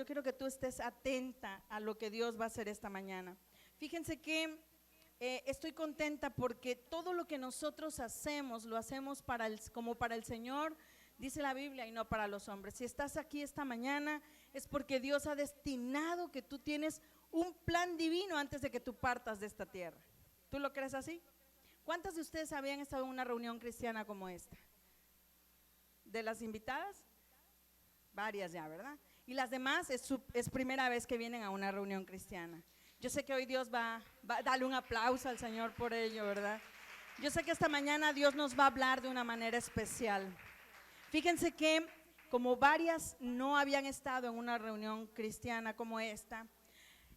yo quiero que tú estés atenta a lo que Dios va a hacer esta mañana. Fíjense que estoy contenta porque todo lo que nosotros hacemos, lo hacemos como para el Señor, dice la Biblia, y no para los hombres. Si estás aquí esta mañana es porque Dios ha destinado que tú tienes un plan divino antes de que tú partas de esta tierra. ¿Tú lo crees así? ¿Cuántas de ustedes habían estado en una reunión cristiana como esta? ¿De las invitadas? Varias ya, ¿verdad? Y las demás es primera vez que vienen a una reunión cristiana. Yo sé que hoy Dios va a darle un aplauso al Señor por ello, ¿verdad? Yo sé que esta mañana Dios nos va a hablar de una manera especial. Fíjense que como varias no habían estado en una reunión cristiana como esta,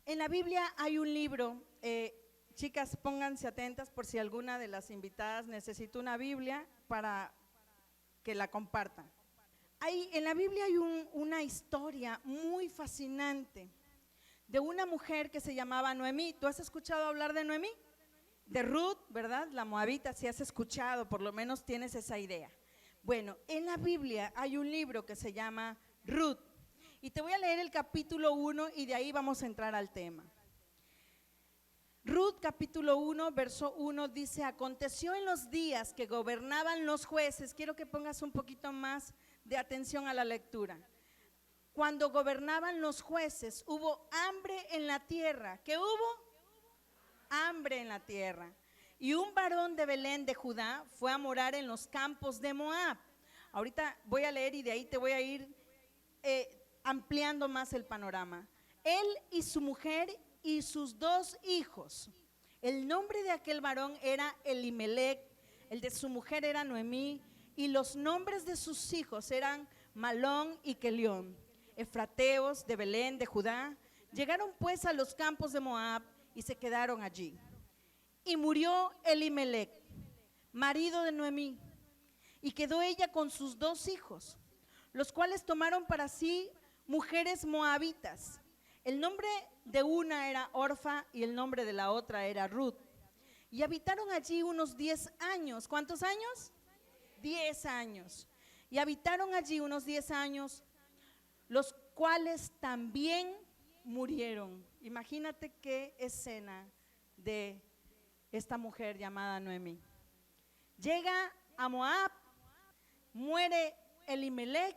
en la Biblia hay un libro, chicas, pónganse atentas por si alguna de las invitadas necesita una Biblia para que la compartan. En la Biblia hay una historia muy fascinante de una mujer que se llamaba Noemí. ¿Tú has escuchado hablar de Noemí? De Ruth, ¿verdad? La moabita, si has escuchado, por lo menos tienes esa idea. Bueno, en la Biblia hay un libro que se llama Ruth. Y te voy a leer el capítulo 1 y de ahí vamos a entrar al tema. Ruth capítulo 1, verso 1 dice: aconteció en los días que gobernaban los jueces. Quiero que pongas un poquito más de atención a la lectura. Cuando gobernaban los jueces, hubo hambre en la tierra. ¿Qué hubo? Hambre en la tierra. Y un varón de Belén de Judá fue a morar en los campos de Moab. Ahorita voy a leer y de ahí te voy a ir ampliando más el panorama. Él y su mujer y sus 2 hijos. El nombre de aquel varón era Elimelec, el de su mujer era Noemí, y los nombres de sus hijos eran Malón y Quelión, efrateos de Belén de Judá. Llegaron pues a los campos de Moab y se quedaron allí. Y murió Elimelec, marido de Noemí, y quedó ella con sus 2 hijos, los cuales tomaron para sí mujeres moabitas. El nombre de una era Orfa y el nombre de la otra era Ruth. Y habitaron allí unos 10 años. ¿Cuántos años? 10 años. Y habitaron allí unos 10 años, los cuales también murieron. Imagínate qué escena de esta mujer llamada Noemí. Llega a Moab, muere Elimelec,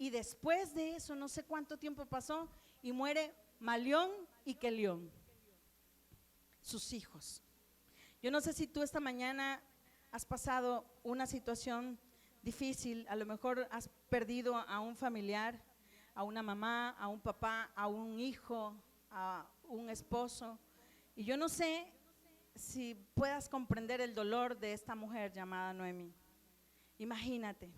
y después de eso, no sé cuánto tiempo pasó, y muere Malión y Quelión, sus hijos. Yo no sé si tú esta mañana has pasado una situación difícil, a lo mejor has perdido a un familiar, a una mamá, a un papá, a un hijo, a un esposo, y yo no sé si puedas comprender el dolor de esta mujer llamada Noemí. Imagínate.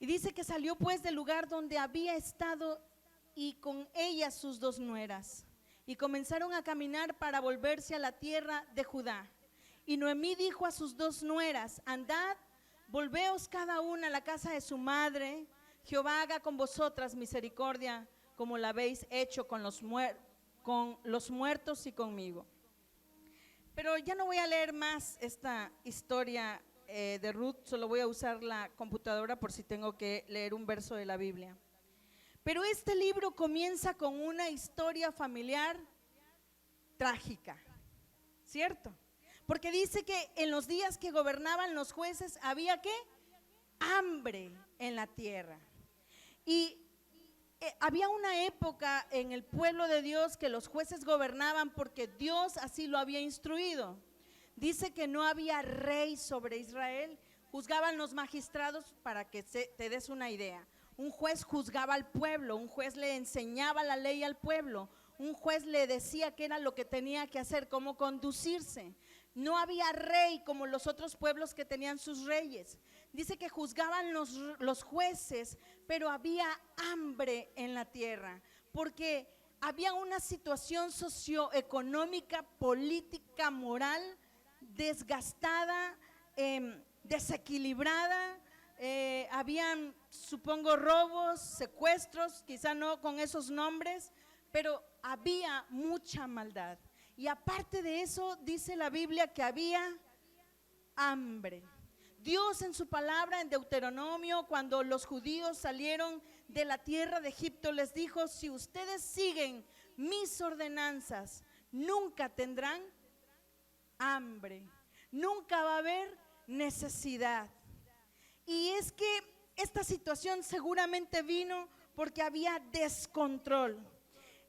Y dice que salió pues del lugar donde había estado y con ella sus 2 nueras, y comenzaron a caminar para volverse a la tierra de Judá. Y Noemí dijo a sus 2 nueras: andad, volveos cada una a la casa de su madre. Jehová haga con vosotras misericordia, como la habéis hecho con los muertos y conmigo. Pero ya no voy a leer más esta historia de Ruth, solo voy a usar la computadora por si tengo que leer un verso de la Biblia. Pero este libro comienza con una historia familiar trágica, ¿cierto? Porque dice que en los días que gobernaban los jueces había ¿qué? Hambre en la tierra. Y había una época en el pueblo de Dios que los jueces gobernaban porque Dios así lo había instruido. Dice que no había rey sobre Israel, juzgaban los magistrados. Para que te des una idea, un juez juzgaba al pueblo, un juez le enseñaba la ley al pueblo, un juez le decía qué era lo que tenía que hacer, cómo conducirse. No había rey como los otros pueblos que tenían sus reyes. Dice que juzgaban los jueces, pero había hambre en la tierra, porque había una situación socioeconómica, política, moral desgastada, desequilibrada. Habían, supongo, robos, secuestros, quizá no con esos nombres, pero había mucha maldad. Y aparte de eso, dice la Biblia que había hambre. Dios en su palabra, en Deuteronomio, cuando los judíos salieron de la tierra de Egipto, les dijo: si ustedes siguen mis ordenanzas, nunca tendrán hambre, nunca va a haber necesidad. Y es que esta situación seguramente vino porque había descontrol.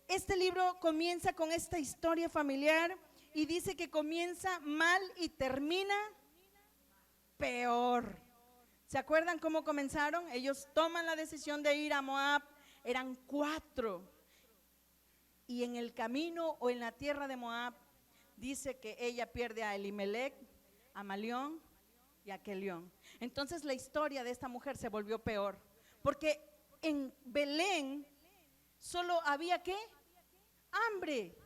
Este libro comienza con esta historia familiar y dice que comienza mal y termina peor. ¿Se acuerdan cómo comenzaron? Ellos toman la decisión de ir a Moab, eran 4. Y en el camino o en la tierra de Moab, dice que ella pierde a Elimelec, a Malión y a Kelión. Entonces la historia de esta mujer se volvió peor, porque en Belén solo había ¿qué? Hambre,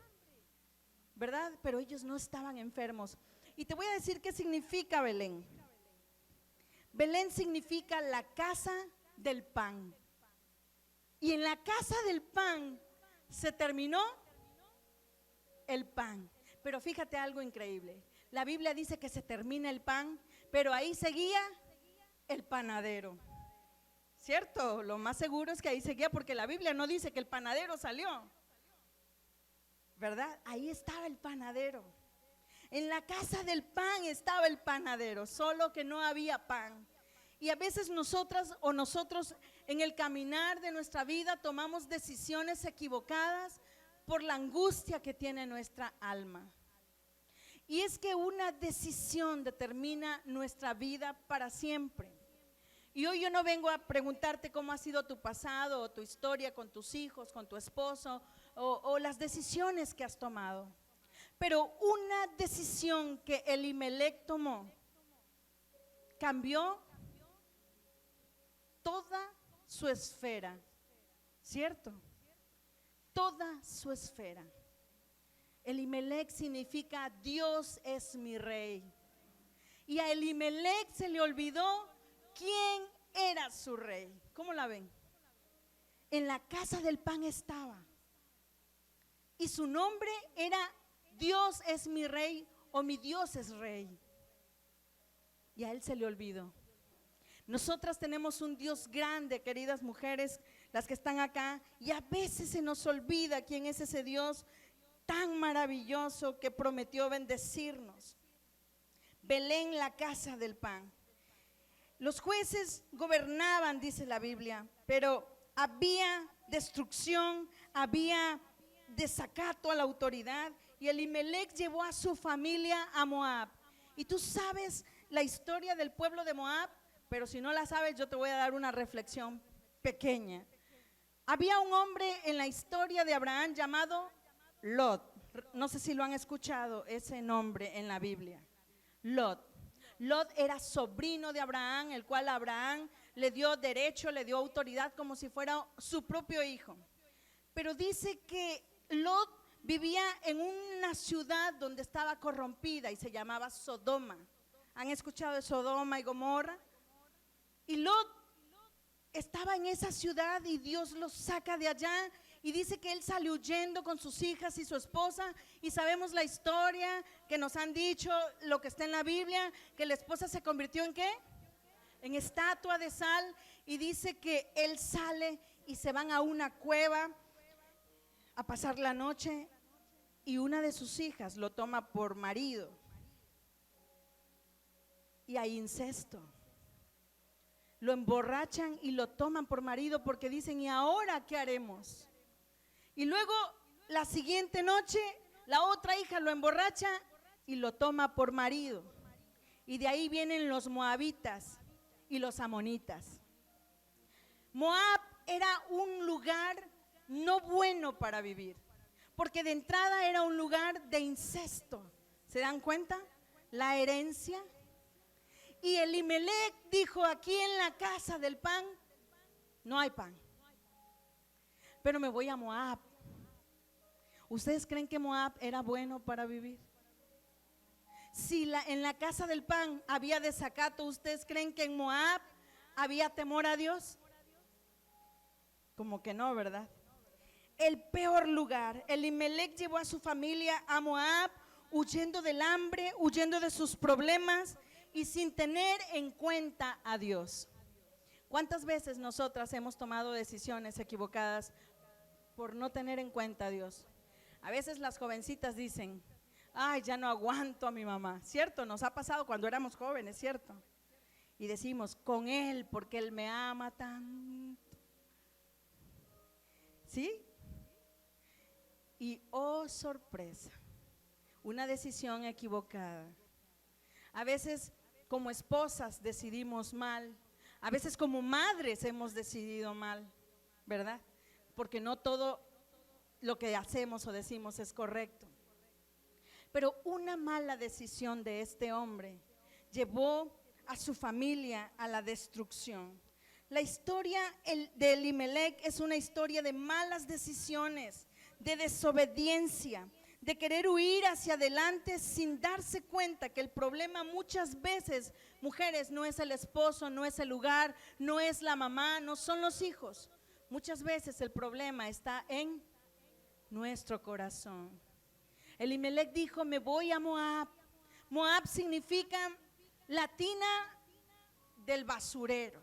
¿verdad? Pero ellos no estaban enfermos. Y te voy a decir qué significa Belén. Belén significa la casa del pan. Y en la casa del pan se terminó el pan. Pero fíjate algo increíble. La Biblia dice que se termina el pan, pero ahí seguía el panadero. ¿Cierto? Lo más seguro es que ahí seguía, porque la Biblia no dice que el panadero salió, ¿verdad? Ahí estaba el panadero. En la casa del pan estaba el panadero, solo que no había pan. Y a veces nosotras o nosotros en el caminar de nuestra vida tomamos decisiones equivocadas por la angustia que tiene nuestra alma. Y es que una decisión determina nuestra vida para siempre. Y hoy yo no vengo a preguntarte cómo ha sido tu pasado o tu historia con tus hijos, con tu esposo o las decisiones que has tomado. Pero una decisión que Elimelec tomó cambió toda su esfera, ¿cierto? Toda su esfera. Elimelec significa Dios es mi rey. Y a Elimelec se le olvidó quién era su rey. ¿Cómo la ven? En la casa del pan estaba. Y su nombre era Dios es mi rey o mi Dios es rey. Y a él se le olvidó. Nosotras tenemos un Dios grande, queridas mujeres, las que están acá, y a veces se nos olvida quién es ese Dios tan maravilloso que prometió bendecirnos. Belén, la casa del pan. Los jueces gobernaban, dice la Biblia, pero había destrucción, había desacato a la autoridad, y Elimelec llevó a su familia a Moab. Y tú sabes la historia del pueblo de Moab, pero si no la sabes, yo te voy a dar una reflexión pequeña. Había un hombre en la historia de Abraham llamado Lot. No sé si lo han escuchado ese nombre en la Biblia. Lot. Lot era sobrino de Abraham, el cual Abraham le dio derecho, le dio autoridad como si fuera su propio hijo. Pero dice que Lot vivía en una ciudad donde estaba corrompida y se llamaba Sodoma. ¿Han escuchado de Sodoma y Gomorra? Y Lot estaba en esa ciudad y Dios lo saca de allá. Y dice que él sale huyendo con sus hijas y su esposa, y sabemos la historia que nos han dicho, lo que está en la Biblia, que la esposa se convirtió en ¿qué? En estatua de sal, y dice que él sale y se van a una cueva a pasar la noche, y una de sus hijas lo toma por marido, y hay incesto. Lo emborrachan y lo toman por marido porque dicen: ¿y ahora qué haremos? Y luego la siguiente noche la otra hija lo emborracha y lo toma por marido. Y de ahí vienen los moabitas y los amonitas. Moab era un lugar no bueno para vivir, porque de entrada era un lugar de incesto. ¿Se dan cuenta? La herencia. Y Elimelec dijo: aquí en la casa del pan no hay pan, pero me voy a Moab. ¿Ustedes creen que Moab era bueno para vivir? Si en la casa del pan había desacato, ¿ustedes creen que en Moab había temor a Dios? Como que no, ¿verdad? El peor lugar. Elimelec llevó a su familia a Moab, huyendo del hambre, huyendo de sus problemas y sin tener en cuenta a Dios. ¿Cuántas veces nosotras hemos tomado decisiones equivocadas por no tener en cuenta a Dios? A veces las jovencitas dicen, ay, ya no aguanto a mi mamá, ¿cierto? Nos ha pasado cuando éramos jóvenes, ¿cierto? Y decimos, con Él, porque Él me ama tanto. ¿Sí? Y oh sorpresa, una decisión equivocada. A veces como esposas decidimos mal, a veces como madres hemos decidido mal, ¿verdad? Porque no todo lo que hacemos o decimos es correcto. Pero una mala decisión de este hombre llevó a su familia a la destrucción. La historia de Elimelec es una historia de malas decisiones, de desobediencia, de querer huir hacia adelante sin darse cuenta que el problema muchas veces, mujeres, no es el esposo, no es el lugar, no es la mamá, no son los hijos. Muchas veces el problema está en nuestro corazón. Elimelec dijo, me voy a Moab. Moab significa la tina del basurero.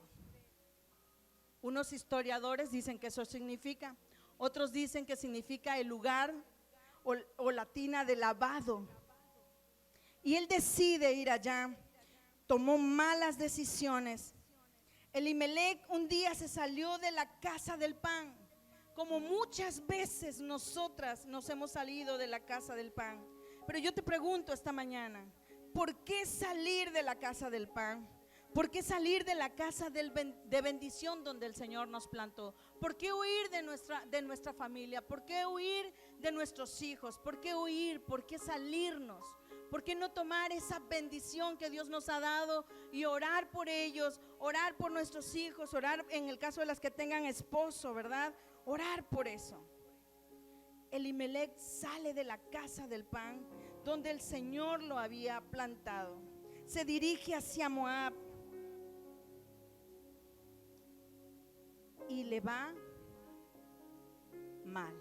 Unos historiadores dicen que eso significa, otros dicen que significa el lugar o la tina de lavado. Y él decide ir allá, tomó malas decisiones. Elimelec un día se salió de la casa del pan, como muchas veces nosotras nos hemos salido de la casa del pan. Pero yo te pregunto esta mañana, ¿por qué salir de la casa del pan? ¿Por qué salir de la casa de bendición donde el Señor nos plantó? ¿Por qué huir de nuestra familia? ¿Por qué huir de nuestros hijos? ¿Por qué huir? ¿Por qué salirnos? ¿Por qué no tomar esa bendición que Dios nos ha dado y orar por ellos, orar por nuestros hijos, orar en el caso de las que tengan esposo, ¿verdad? Orar por eso. Elimelec sale de la casa del pan donde el Señor lo había plantado. Se dirige hacia Moab y le va mal.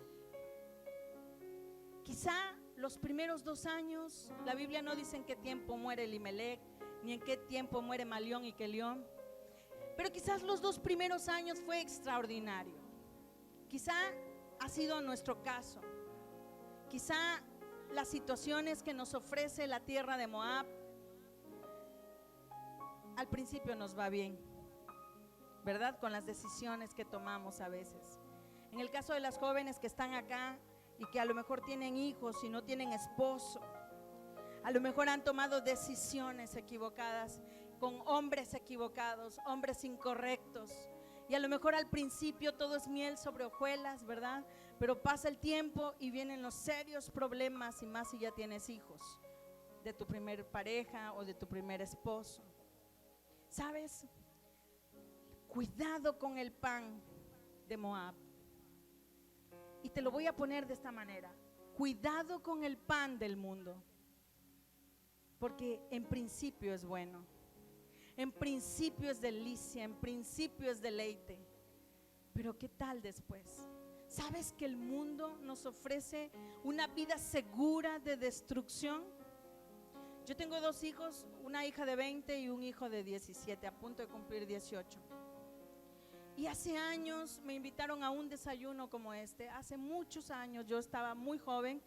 Quizá los primeros 2 años, la Biblia no dice en qué tiempo muere Elimelec, ni en qué tiempo muere Malión y Quelión, pero quizás los 2 primeros años fue extraordinario. Quizá ha sido nuestro caso. Quizá las situaciones que nos ofrece la tierra de Moab, al principio nos va bien, ¿verdad? Con las decisiones que tomamos a veces. En el caso de las jóvenes que están acá y que a lo mejor tienen hijos y no tienen esposo, a lo mejor han tomado decisiones equivocadas con hombres equivocados, hombres incorrectos. Y a lo mejor al principio todo es miel sobre hojuelas, ¿verdad? Pero pasa el tiempo y vienen los serios problemas, y más si ya tienes hijos de tu primer pareja o de tu primer esposo. ¿Sabes? Cuidado con el pan de Moab. Y te lo voy a poner de esta manera. Cuidado con el pan del mundo. Porque en principio es bueno. En principio es delicia, en principio es deleite. Pero ¿qué tal después? ¿Sabes que el mundo nos ofrece una vida segura de destrucción? Yo tengo 2 hijos, una hija de 20 y un hijo de 17, a punto de cumplir 18. Y hace años me invitaron a un desayuno como este. Hace muchos años, yo estaba muy joven.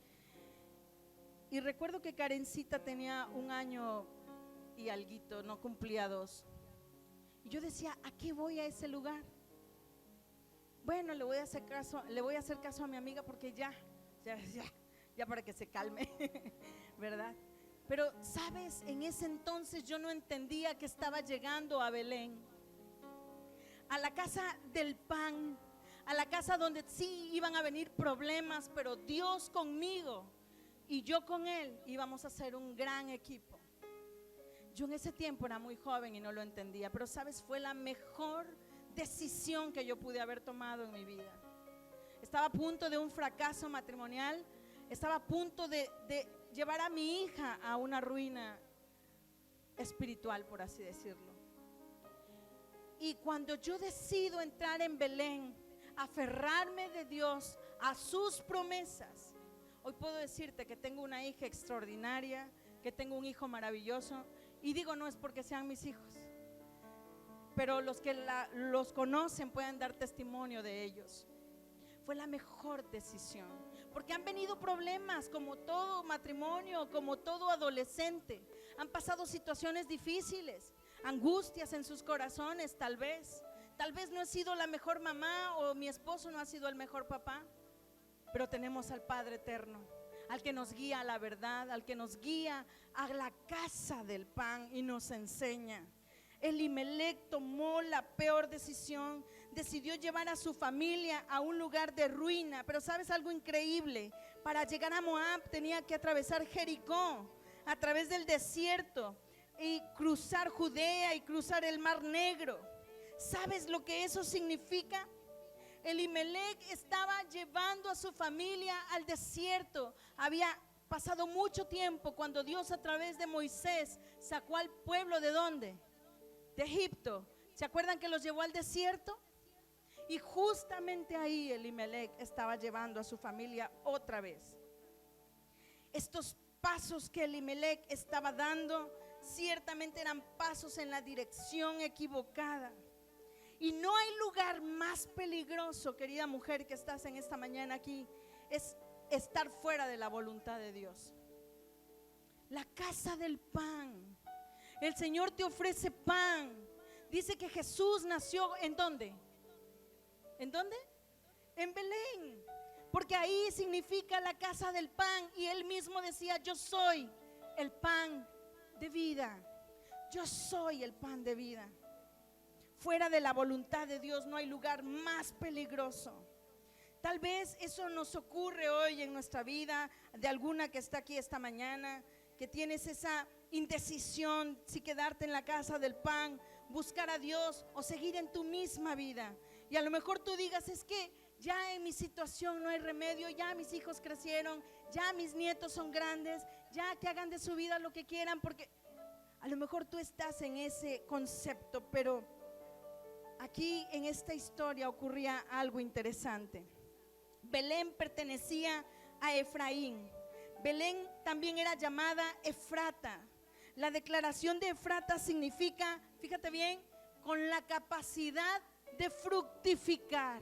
Y recuerdo que Karencita tenía 1 año y alguito, no cumplía 2. Y yo decía, ¿a qué voy a ese lugar? Bueno, le voy a hacer caso a mi amiga porque ya para que se calme, ¿verdad? Pero, ¿sabes? En ese entonces yo no entendía que estaba llegando a Belén, a la casa del pan, a la casa donde sí iban a venir problemas, pero Dios conmigo y yo con Él íbamos a ser un gran equipo. Yo en ese tiempo era muy joven y no lo entendía, pero sabes, fue la mejor decisión que yo pude haber tomado en mi vida. Estaba a punto de un fracaso matrimonial, estaba a punto de llevar a mi hija a una ruina espiritual, por así decirlo. Y cuando yo decido entrar en Belén, aferrarme de Dios a sus promesas, hoy puedo decirte que tengo una hija extraordinaria, que tengo un hijo maravilloso. Y digo, no es porque sean mis hijos, pero los que los conocen pueden dar testimonio de ellos. Fue la mejor decisión, porque han venido problemas como todo matrimonio, como todo adolescente. Han pasado situaciones difíciles, angustias en sus corazones tal vez. Tal vez no he sido la mejor mamá o mi esposo no ha sido el mejor papá, pero tenemos al Padre eterno, al que nos guía a la verdad, al que nos guía a la casa del pan y nos enseña. Elimelec tomó la peor decisión, decidió llevar a su familia a un lugar de ruina. Pero ¿sabes algo increíble? Para llegar a Moab tenía que atravesar Jericó, a través del desierto, y cruzar Judea y cruzar el Mar Negro. ¿Sabes lo que eso significa? Elimelec estaba llevando a su familia al desierto. Había pasado mucho tiempo cuando Dios a través de Moisés sacó al pueblo ¿de dónde? De Egipto. ¿Se acuerdan que los llevó al desierto? Y justamente ahí Elimelec estaba llevando a su familia otra vez. Estos pasos que Elimelec estaba dando ciertamente eran pasos en la dirección equivocada. Y no hay lugar más peligroso, querida mujer que estás en esta mañana aquí, es estar fuera de la voluntad de Dios. La casa del pan. El Señor te ofrece pan. Dice que Jesús nació ¿en dónde? ¿En dónde? En Belén. Porque ahí significa la casa del pan. Y Él mismo decía: yo soy el pan de vida. Yo soy el pan de vida. Fuera de la voluntad de Dios no hay lugar más peligroso. Tal vez eso nos ocurre hoy en nuestra vida, de alguna que está aquí esta mañana, que tienes esa indecisión si quedarte en la casa del pan, buscar a Dios o seguir en tu misma vida. Y a lo mejor tú digas: es que ya en mi situación no hay remedio, ya mis hijos crecieron, ya mis nietos son grandes, ya que hagan de su vida lo que quieran, porque a lo mejor tú estás en ese concepto. Pero aquí en esta historia ocurría algo interesante. Belén pertenecía a Efraín. Belén también era llamada Efrata. La declaración de Efrata significa, fíjate bien, con la capacidad de fructificar.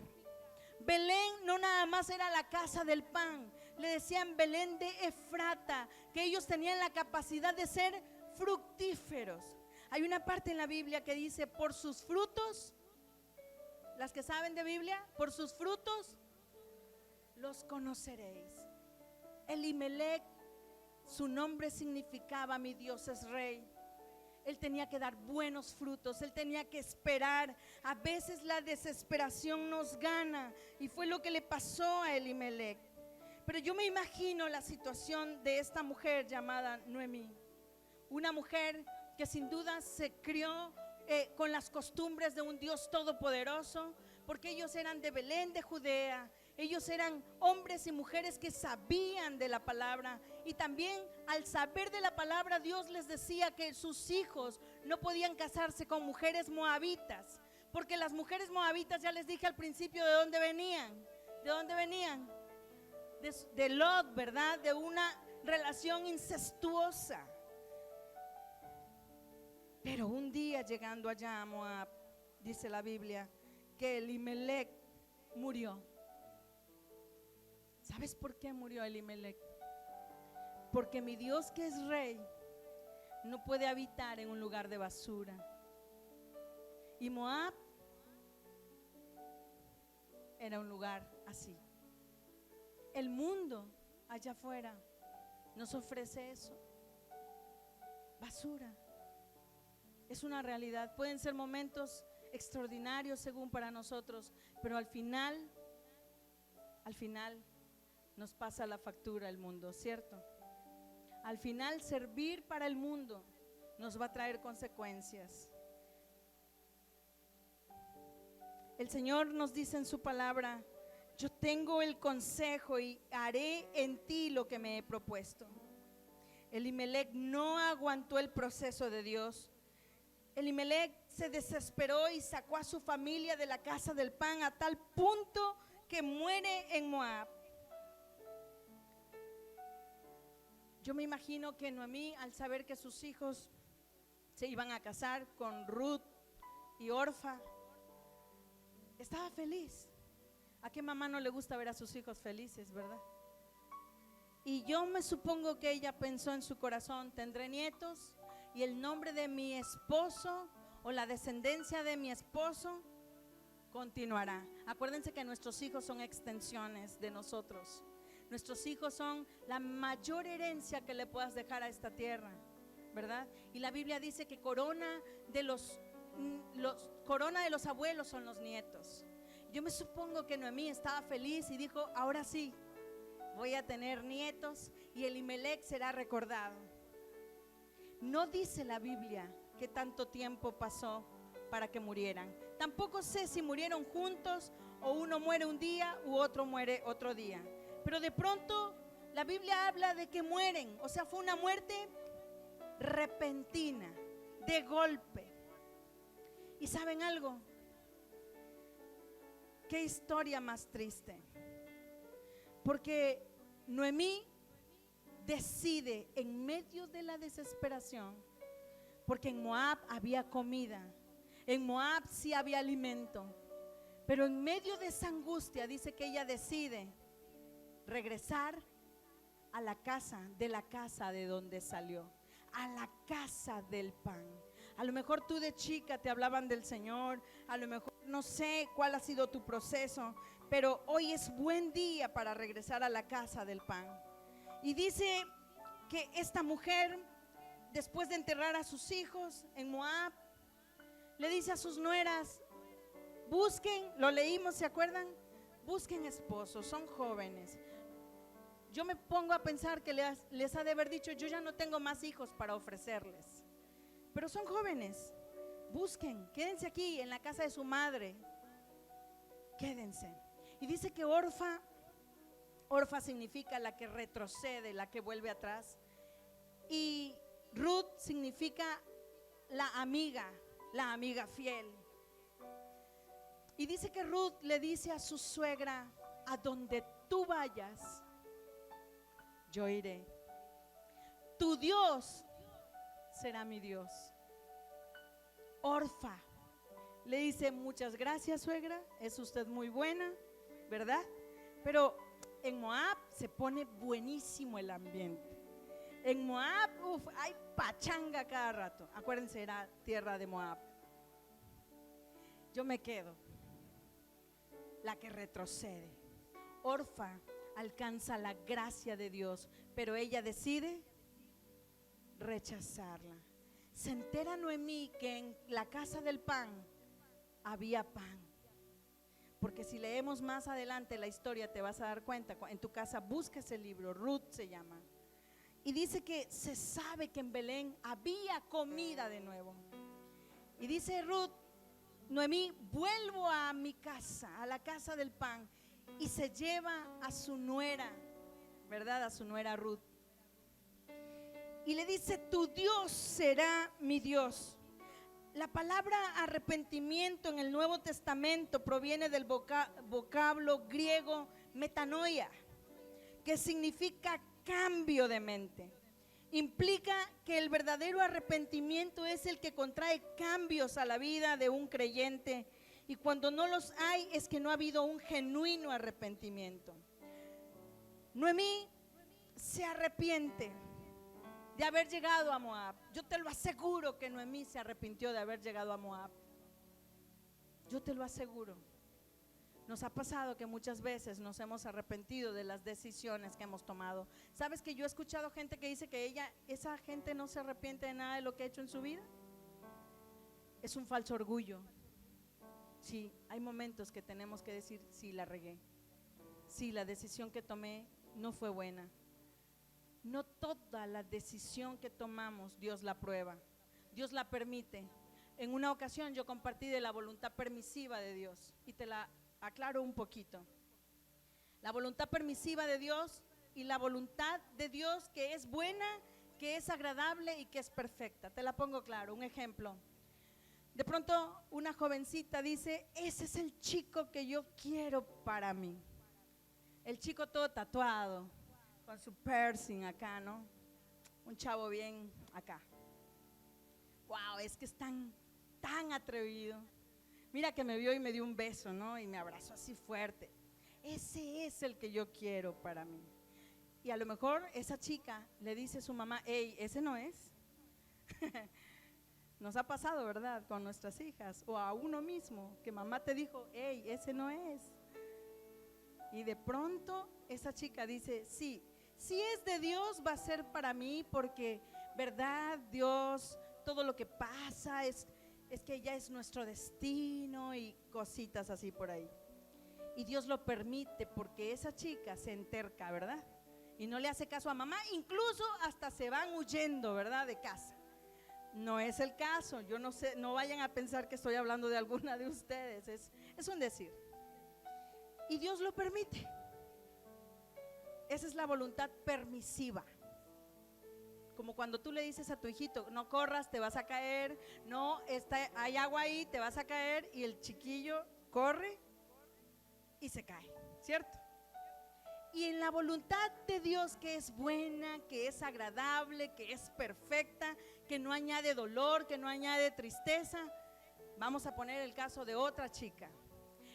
Belén no nada más era la casa del pan, le decían Belén de Efrata, que ellos tenían la capacidad de ser fructíferos. Hay una parte en la Biblia que dice: por sus frutos, las que saben de Biblia, por sus frutos los conoceréis. Elimelec, su nombre significaba mi Dios es rey. Él tenía que dar buenos frutos, él tenía que esperar. A veces la desesperación nos gana, y fue lo que le pasó a Elimelec. Pero yo me imagino la situación de esta mujer llamada Noemí, una mujer que sin duda se crió con las costumbres de un Dios todopoderoso, porque ellos eran de Belén de Judea. Ellos eran hombres y mujeres que sabían de la palabra, y también al saber de la palabra Dios les decía que sus hijos no podían casarse con mujeres moabitas, porque las mujeres moabitas, ya les dije al principio de dónde venían. ¿De dónde venían? De Lot, ¿verdad? De una relación incestuosa. Pero un día llegando allá a Moab, dice la Biblia que Elimelec murió. ¿Sabes por qué murió Elimelec? Porque mi Dios, que es rey, no puede habitar en un lugar de basura. Y Moab era un lugar así. El mundo allá afuera nos ofrece eso: basura. Es una realidad. Pueden ser momentos extraordinarios según para nosotros, pero al final nos pasa la factura el mundo, ¿cierto? Al final servir para el mundo nos va a traer consecuencias. El Señor nos dice en su palabra: yo tengo el consejo y haré en ti lo que me he propuesto. Elimelec no aguantó el proceso de Dios. Elimelec se desesperó y sacó a su familia de la casa del pan, a tal punto que muere en Moab. Yo me imagino que Noemí, al saber que sus hijos se iban a casar con Ruth y Orfa estaba feliz. ¿A qué mamá no le gusta ver a sus hijos felices, verdad? Y yo me supongo que ella pensó en su corazón, tendré nietos y el nombre de mi esposo o la descendencia de mi esposo continuará. Acuérdense que nuestros hijos son extensiones de nosotros. Nuestros hijos son la mayor herencia que le puedas dejar a esta tierra, ¿verdad? Y la Biblia dice que corona de los abuelos son los nietos. Yo me supongo que Noemí estaba feliz y dijo, ahora sí, voy a tener nietos y Elimelec será recordado. No dice la Biblia que tanto tiempo pasó para que murieran. Tampoco sé si murieron juntos o uno muere un día u otro muere otro día. Pero de pronto la Biblia habla de que mueren, o sea, fue una muerte repentina, de golpe. ¿Y saben algo? Qué historia más triste. Porque Noemí decide en medio de la desesperación, porque en Moab había comida, en Moab sí había alimento, pero en medio de esa angustia dice que ella decide regresar a la casa de donde salió, a la casa del pan. A lo mejor tú de chica te hablaban del Señor, a lo mejor no sé cuál ha sido tu proceso, pero hoy es buen día para regresar a la casa del pan. Y dice que esta mujer, después de enterrar a sus hijos en Moab, le dice a sus nueras, busquen, lo leímos, ¿se acuerdan? Busquen esposos, son jóvenes. Yo me pongo a pensar que les ha de haber dicho, yo ya no tengo más hijos para ofrecerles, pero son jóvenes, busquen, quédense aquí en la casa de su madre, quédense. Y dice que Orfa significa la que retrocede, la que vuelve atrás, y Ruth significa la amiga fiel. Y dice que Ruth le dice a su suegra, a donde tú vayas, yo iré. Tu Dios será mi Dios. Orfa le dice, muchas gracias, suegra, es usted muy buena, ¿verdad? Pero en Moab se pone buenísimo el ambiente. En Moab, hay pachanga cada rato. Acuérdense, era tierra de Moab. Yo me quedo, la que retrocede. Orfa alcanza la gracia de Dios, pero ella decide rechazarla. Se entera Noemí que en la casa del pan había pan. Porque si leemos más adelante la historia te vas a dar cuenta, en tu casa busca ese libro, Ruth se llama. Y dice que se sabe que en Belén había comida de nuevo. Y dice Ruth, Noemí, vuelvo a mi casa, a la casa del pan. Y se lleva a su nuera, ¿verdad? A su nuera Ruth. Y le dice, tu Dios será mi Dios. La palabra arrepentimiento en el Nuevo Testamento proviene del vocablo griego metanoia, que significa cambio de mente. Implica que el verdadero arrepentimiento es el que contrae cambios a la vida de un creyente, y cuando no los hay es que no ha habido un genuino arrepentimiento. Noemí se arrepiente de haber llegado a Moab. Yo te lo aseguro que Noemí se arrepintió de haber llegado a Moab. Yo te lo aseguro. Nos ha pasado que muchas veces nos hemos arrepentido de las decisiones que hemos tomado. ¿Sabes que yo he escuchado gente que dice que esa gente no se arrepiente de nada de lo que ha hecho en su vida? Es un falso orgullo. Sí, hay momentos que tenemos que decir, sí, la regué. Sí, la decisión que tomé no fue buena. No toda la decisión que tomamos Dios la aprueba, Dios la permite. En una ocasión yo compartí de la voluntad permisiva de Dios y te la aclaro un poquito. La voluntad permisiva de Dios y la voluntad de Dios que es buena, que es agradable y que es perfecta. Te la pongo claro, un ejemplo. De pronto una jovencita dice, ese es el chico que yo quiero para mí. El chico todo tatuado, con su piercing acá, ¿no? Un chavo bien acá. Wow, es que es tan tan atrevido. Mira que me vio y me dio un beso, ¿no? Y me abrazó así fuerte. Ese es el que yo quiero para mí. Y a lo mejor esa chica le dice a su mamá, hey, ese no es. Nos ha pasado, ¿verdad? Con nuestras hijas o a uno mismo, que mamá te dijo, hey, ese no es. Y de pronto esa chica dice, sí, si es de Dios va a ser para mí porque, ¿verdad? Dios, todo lo que pasa es que ya es nuestro destino y cositas así por ahí. Y Dios lo permite porque esa chica se enterca, ¿verdad? Y no le hace caso a mamá, incluso hasta se van huyendo, ¿verdad? De casa. No es el caso, yo no sé, no vayan a pensar que estoy hablando de alguna de ustedes, es un decir. Y Dios lo permite. Esa es la voluntad permisiva. Como cuando tú le dices a tu hijito, no corras, te vas a caer, no, hay agua ahí, te vas a caer, y el chiquillo corre y se cae, ¿cierto? Y en la voluntad de Dios, que es buena, que es agradable, que es perfecta, que no añade dolor, que no añade tristeza, vamos a poner el caso de otra chica.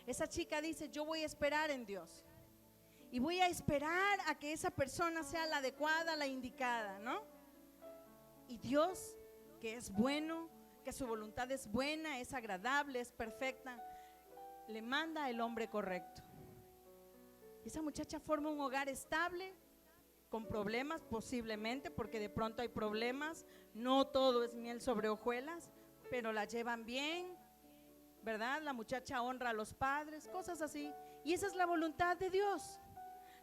Esa chica dice, yo voy a esperar en Dios y voy a esperar a que esa persona sea la adecuada, la indicada, ¿no? Y Dios, que es bueno, que su voluntad es buena, es agradable, es perfecta, le manda el hombre correcto. Esa muchacha forma un hogar estable, con problemas posiblemente, porque de pronto hay problemas, no todo es miel sobre hojuelas, pero la llevan bien, ¿verdad? La muchacha honra a los padres, cosas así. Y esa es la voluntad de Dios,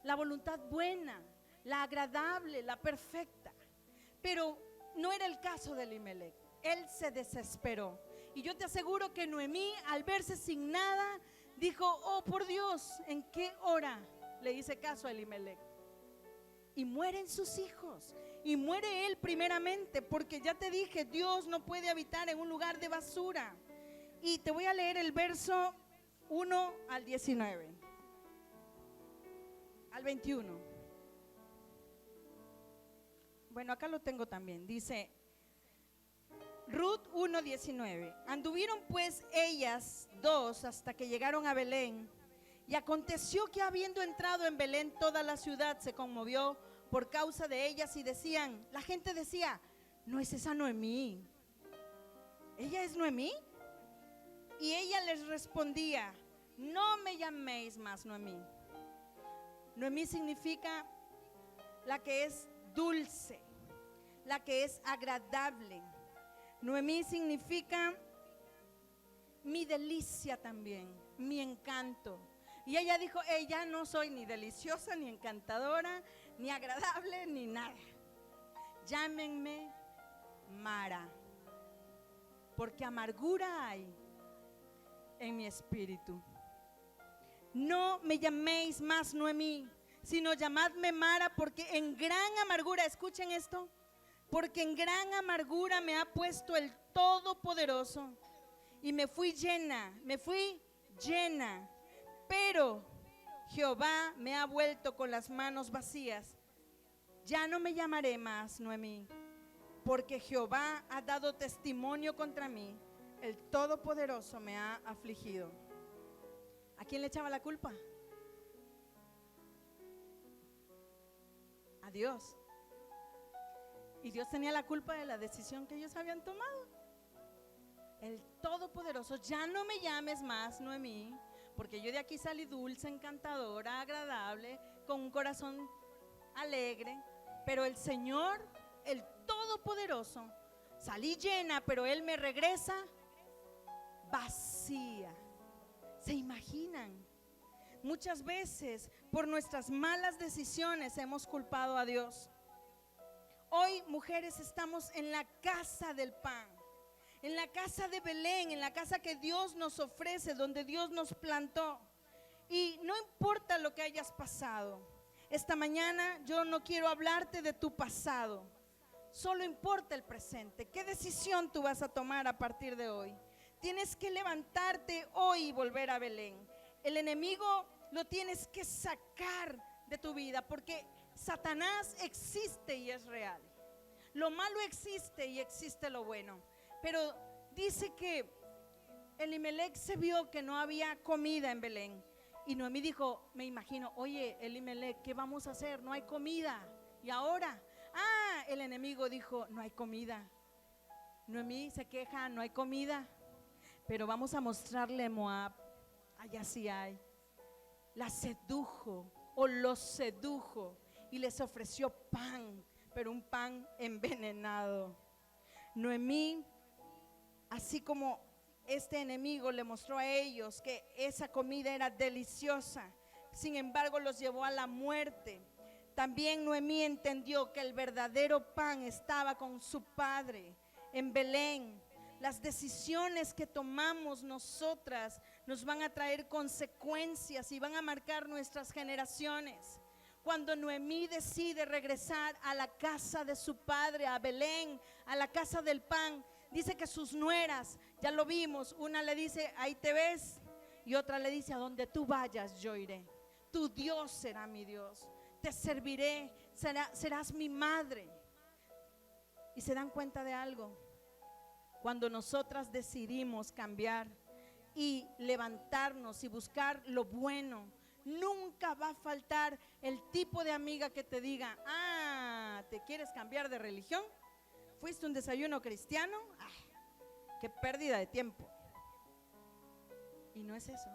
la voluntad buena, la agradable, la perfecta. Pero no era el caso de Elimelec, él se desesperó. Y yo te aseguro que Noemí, al verse sin nada, dijo, oh por Dios, ¿en qué hora le hice caso a Elimelec? Y mueren sus hijos, y muere él primeramente, porque ya te dije, Dios no puede habitar en un lugar de basura. Y te voy a leer el verso 1 al 19, al 21. Bueno, acá lo tengo también, dice Ruth 1:19. Anduvieron pues ellas dos hasta que llegaron a Belén. Y aconteció que habiendo entrado en Belén, toda la ciudad se conmovió por causa de ellas y decían, la gente decía, no es esa Noemí, ¿ella es Noemí? Y ella les respondía, no me llaméis más Noemí. Noemí significa la que es dulce, la que es agradable. Noemí significa mi delicia también, mi encanto. Y ella dijo, ya no soy ni deliciosa, ni encantadora, ni agradable, ni nada. Llámenme Mara, porque amargura hay en mi espíritu. No me llaméis más Noemí, sino llamadme Mara, porque en gran amargura, escuchen esto, porque en gran amargura me ha puesto el Todopoderoso y me fui llena, pero Jehová me ha vuelto con las manos vacías. Ya no me llamaré más Noemí, porque Jehová ha dado testimonio contra mí, el Todopoderoso me ha afligido. ¿A quién le echaba la culpa? A Dios. Y Dios tenía la culpa de la decisión que ellos habían tomado. El Todopoderoso, ya no me llames más Noemí, porque yo de aquí salí dulce, encantadora, agradable, con un corazón alegre. Pero el Señor, el Todopoderoso, salí llena, pero Él me regresa vacía. ¿Se imaginan? Muchas veces por nuestras malas decisiones hemos culpado a Dios. Hoy, mujeres, estamos en la casa del pan, en la casa de Belén, en la casa que Dios nos ofrece, donde Dios nos plantó. Y no importa lo que hayas pasado, esta mañana yo no quiero hablarte de tu pasado, solo importa el presente. ¿Qué decisión tú vas a tomar a partir de hoy? Tienes que levantarte hoy y volver a Belén. El enemigo lo tienes que sacar de tu vida, porque Satanás existe y es real. Lo malo existe y existe lo bueno. Pero Dice que Elimelech se vio que no había comida en Belén. Y Noemí dijo, me imagino, oye Elimelech, ¿qué vamos a hacer? No hay comida. ¿Y ahora? El enemigo dijo, no hay comida. Noemí se queja, no hay comida. Pero vamos a mostrarle a Moab, allá sí hay. La sedujo o los sedujo y les ofreció pan, pero un pan envenenado. Noemí, así como este enemigo le mostró a ellos que esa comida era deliciosa, sin embargo los llevó a la muerte. También Noemí entendió que el verdadero pan estaba con su padre en Belén. Las decisiones que tomamos nosotras nos van a traer consecuencias y van a marcar nuestras generaciones. Cuando Noemí decide regresar a la casa de su padre, a Belén, a la casa del pan, dice que sus nueras, ya lo vimos, una le dice, ahí te ves, y otra le dice, a donde tú vayas yo iré. Tu Dios será mi Dios, te serviré, serás mi madre. Y se dan cuenta de algo. Cuando nosotras decidimos cambiar y levantarnos y buscar lo bueno, nunca va a faltar el tipo de amiga que te diga, ¿te quieres cambiar de religión? ¿Fuiste a un desayuno cristiano? Qué pérdida de tiempo. Y no es eso.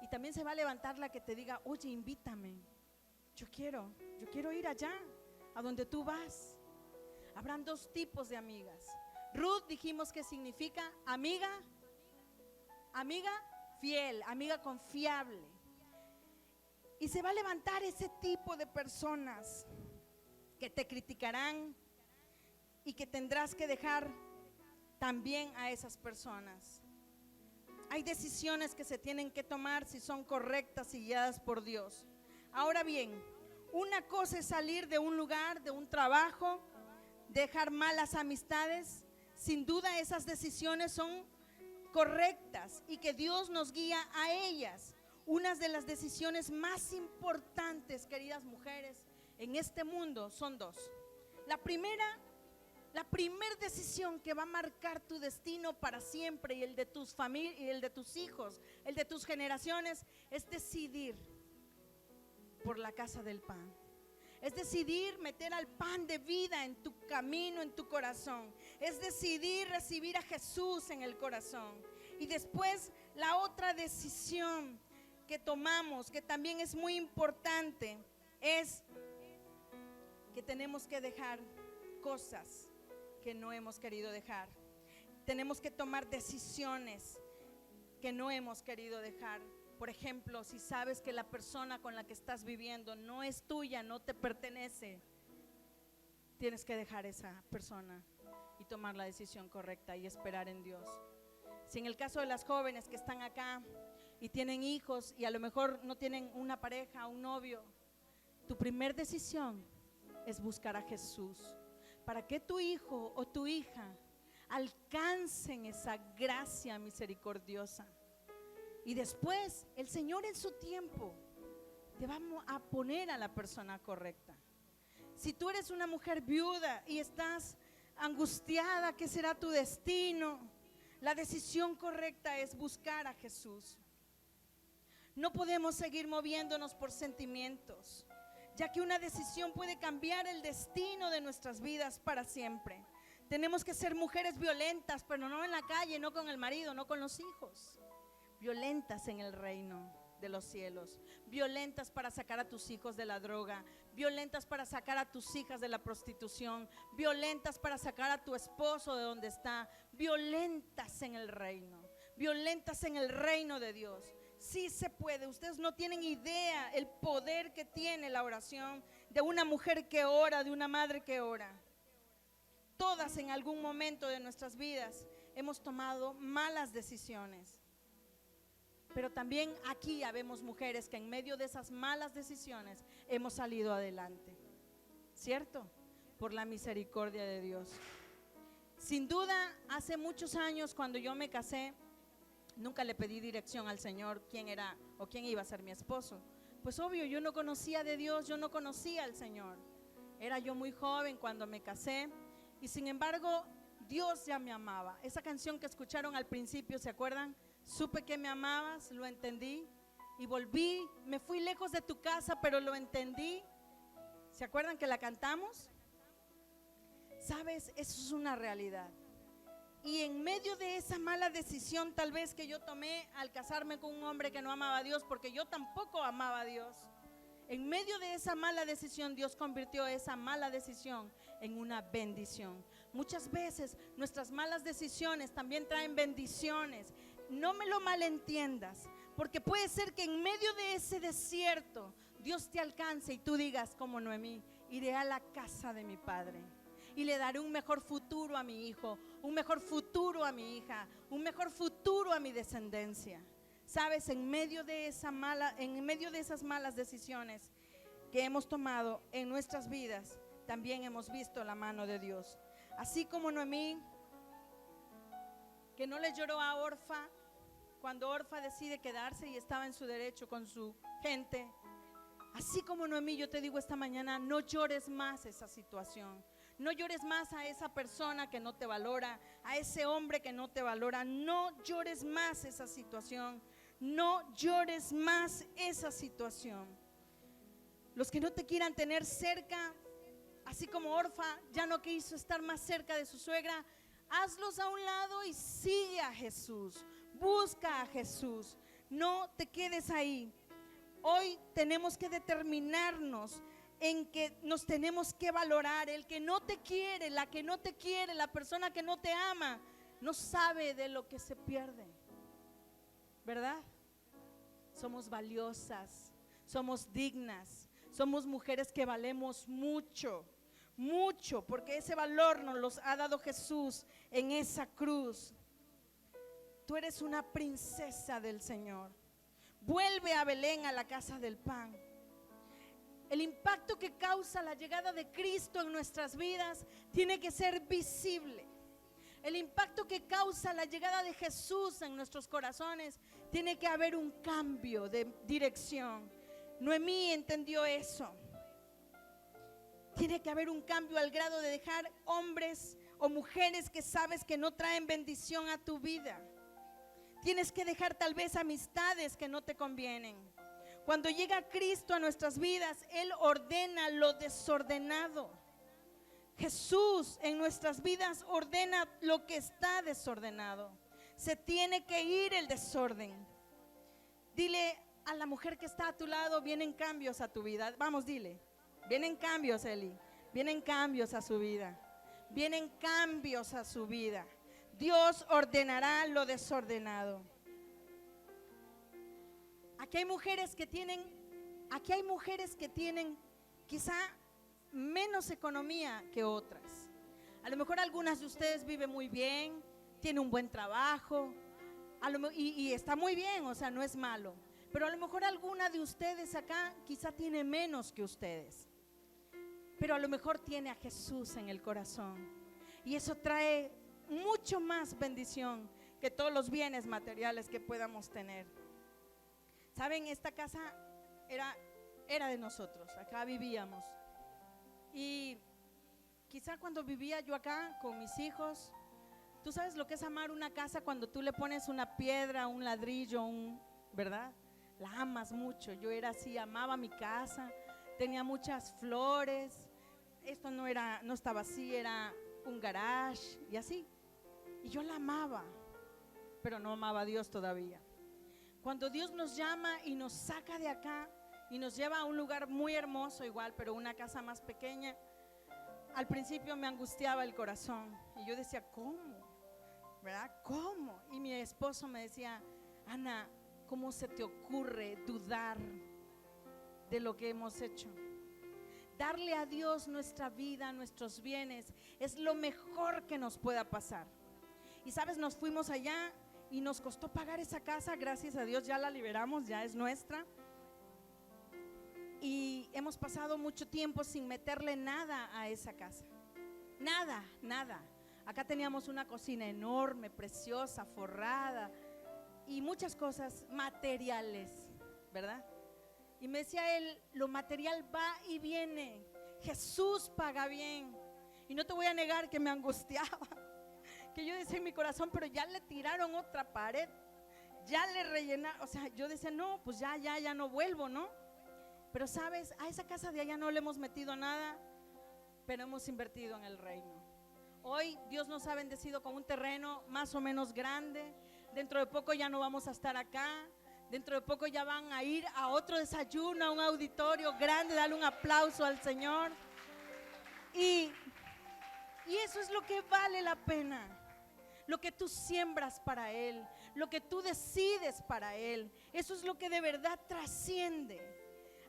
Y también se va a levantar la que te diga, oye, invítame, yo quiero ir allá, a donde tú vas. Habrán dos tipos de amigas. Ruth dijimos que significa amiga fiel, amiga confiable. Y se va a levantar ese tipo de personas que te criticarán y que tendrás que dejar también a esas personas. Hay decisiones que se tienen que tomar si son correctas y guiadas por Dios. Ahora bien, una cosa es salir de un lugar, de un trabajo, dejar malas amistades. Sin duda esas decisiones son correctas y que Dios nos guía a ellas. Unas de las decisiones más importantes, queridas mujeres, en este mundo son dos. La primera decisión que va a marcar tu destino para siempre y el de tus familias y el de tus hijos, el de tus generaciones, es decidir por la casa del pan. Es decidir meter al pan de vida en tu camino, en tu corazón. Es decidir recibir a Jesús en el corazón. Y después la otra decisión que tomamos, que también es muy importante, es que tenemos que dejar cosas que no hemos querido dejar. Tenemos que tomar decisiones que no hemos querido dejar. Por ejemplo, si sabes que la persona con la que estás viviendo no es tuya, no te pertenece, tienes que dejar esa persona y tomar la decisión correcta y esperar en Dios. Si en el caso de las jóvenes que están acá y tienen hijos y a lo mejor no tienen una pareja, un novio, tu primer decisión es buscar a Jesús para que tu hijo o tu hija alcancen esa gracia misericordiosa. Y después el Señor en su tiempo te va a poner a la persona correcta. Si tú eres una mujer viuda y estás angustiada, ¿qué será tu destino? La decisión correcta es buscar a Jesús. No podemos seguir moviéndonos por sentimientos, ya que una decisión puede cambiar el destino de nuestras vidas para siempre. Tenemos que ser mujeres violentas, pero no en la calle, no con el marido, no con los hijos. Violentas en el reino de los cielos, violentas para sacar a tus hijos de la droga, violentas para sacar a tus hijas de la prostitución, violentas para sacar a tu esposo de donde está, violentas en el reino de Dios. Sí se puede. Ustedes no tienen idea el poder que tiene la oración de una mujer que ora, de una madre que ora. Todas en algún momento de nuestras vidas hemos tomado malas decisiones. Pero también aquí habemos mujeres que en medio de esas malas decisiones hemos salido adelante, ¿cierto? Por la misericordia de Dios. Sin duda, hace muchos años cuando yo me casé, nunca le pedí dirección al Señor quién era o quién iba a ser mi esposo. Pues obvio, yo no conocía de Dios, yo no conocía al Señor. Era yo muy joven cuando me casé y sin embargo Dios ya me amaba. Esa canción que escucharon al principio, ¿se acuerdan? Supe que me amabas, lo entendí y volví. Me fui lejos de tu casa, pero lo entendí. ¿Se acuerdan que la cantamos? ¿Sabes? Eso es una realidad. Y en medio de esa mala decisión tal vez que yo tomé al casarme con un hombre que no amaba a Dios, porque yo tampoco amaba a Dios, en medio de esa mala decisión Dios convirtió esa mala decisión en una bendición. Muchas veces nuestras malas decisiones también traen bendiciones. No me lo malentiendas, porque puede ser que en medio de ese desierto Dios te alcance y tú digas como Noemí: iré a la casa de mi padre y le daré un mejor futuro a mi hijo, un mejor futuro a mi hija, un mejor futuro a mi descendencia. Sabes, en medio de esas malas decisiones que hemos tomado en nuestras vidas, también hemos visto la mano de Dios. Así como Noemí, que no le lloró a Orfa cuando Orfa decide quedarse y estaba en su derecho con su gente. Así como Noemí, yo te digo esta mañana: no llores más esa situación. No llores más a esa persona que no te valora, a ese hombre que no te valora. No llores más esa situación. No llores más esa situación. Los que no te quieran tener cerca, así como Orfa ya no quiso estar más cerca de su suegra, hazlos a un lado y sigue a Jesús. Busca a Jesús. No te quedes ahí. Hoy tenemos que determinarnos en que nos tenemos que valorar. El que no te quiere, la que no te quiere, la persona que no te ama, no sabe de lo que se pierde, ¿verdad? Somos valiosas, somos dignas, somos mujeres que valemos mucho, mucho, porque ese valor nos los ha dado Jesús en esa cruz. Tú eres una princesa del Señor. Vuelve a Belén, a la casa del pan. El impacto que causa la llegada de Cristo en nuestras vidas tiene que ser visible. El impacto que causa la llegada de Jesús en nuestros corazones, tiene que haber un cambio de dirección. Noemí entendió eso. Tiene que haber un cambio al grado de dejar hombres o mujeres que sabes que no traen bendición a tu vida. Tienes que dejar tal vez amistades que no te convienen. Cuando llega Cristo a nuestras vidas, Él ordena lo desordenado. Jesús en nuestras vidas ordena lo que está desordenado. Se tiene que ir el desorden. Dile a la mujer que está a tu lado: vienen cambios a tu vida. Vamos, dile: vienen cambios, Eli. Vienen cambios a su vida. Vienen cambios a su vida. Dios ordenará lo desordenado. Aquí hay mujeres que tienen quizá menos economía que otras. A lo mejor algunas de ustedes viven muy bien, tienen un buen trabajo, y está muy bien, o sea, no es malo. Pero a lo mejor alguna de ustedes acá quizá tiene menos que ustedes, pero a lo mejor tiene a Jesús en el corazón, y eso trae mucho más bendición que todos los bienes materiales que podamos tener. Saben, esta casa era de nosotros, acá vivíamos. Y quizá cuando vivía yo acá con mis hijos, tú sabes lo que es amar una casa cuando tú le pones una piedra, un ladrillo, ¿verdad? La amas mucho. Yo era así, amaba mi casa, tenía muchas flores. Esto no estaba así, era un garage y así. Y yo la amaba, pero no amaba a Dios todavía. Cuando Dios nos llama y nos saca de acá y nos lleva a un lugar muy hermoso igual, pero una casa más pequeña, al principio me angustiaba el corazón y yo decía: ¿cómo? ¿Verdad? ¿Cómo? Y mi esposo me decía: Ana, ¿cómo se te ocurre dudar de lo que hemos hecho? Darle a Dios nuestra vida, nuestros bienes, es lo mejor que nos pueda pasar. Y sabes, nos fuimos allá y nos costó pagar esa casa. Gracias a Dios ya la liberamos, ya es nuestra. Y hemos pasado mucho tiempo sin meterle nada a esa casa. Nada, nada. Acá teníamos una cocina enorme, preciosa, forrada y muchas cosas materiales, ¿verdad? Y me decía él: lo material va y viene, Jesús paga bien. Y no te voy a negar que me angustiaba, que yo decía en mi corazón, pero ya le tiraron otra pared, ya le rellenaron, o sea, yo decía, no, pues ya no vuelvo, ¿no? Pero sabes, a esa casa de allá no le hemos metido nada, pero hemos invertido en el reino. Hoy Dios nos ha bendecido con un terreno más o menos grande. Dentro de poco ya no vamos a estar acá. Dentro de poco ya van a ir a otro desayuno, a un auditorio grande. Dale un aplauso al Señor. Y eso es lo que vale la pena. Lo que tú siembras para Él, lo que tú decides para Él, eso es lo que de verdad trasciende.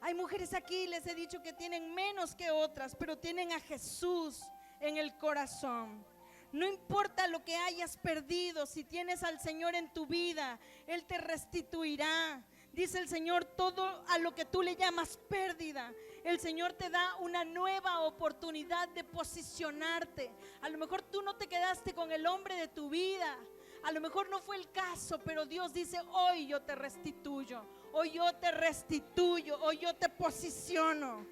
Hay mujeres aquí, les he dicho, que tienen menos que otras, pero tienen a Jesús en el corazón. No importa lo que hayas perdido, si tienes al Señor en tu vida, Él te restituirá. Dice el Señor, todo a lo que tú le llamas pérdida, el Señor te da una nueva oportunidad de posicionarte. A lo mejor tú no te quedaste con el hombre de tu vida, a lo mejor no fue el caso, pero Dios dice, hoy yo te restituyo, hoy yo te restituyo, hoy yo te posiciono.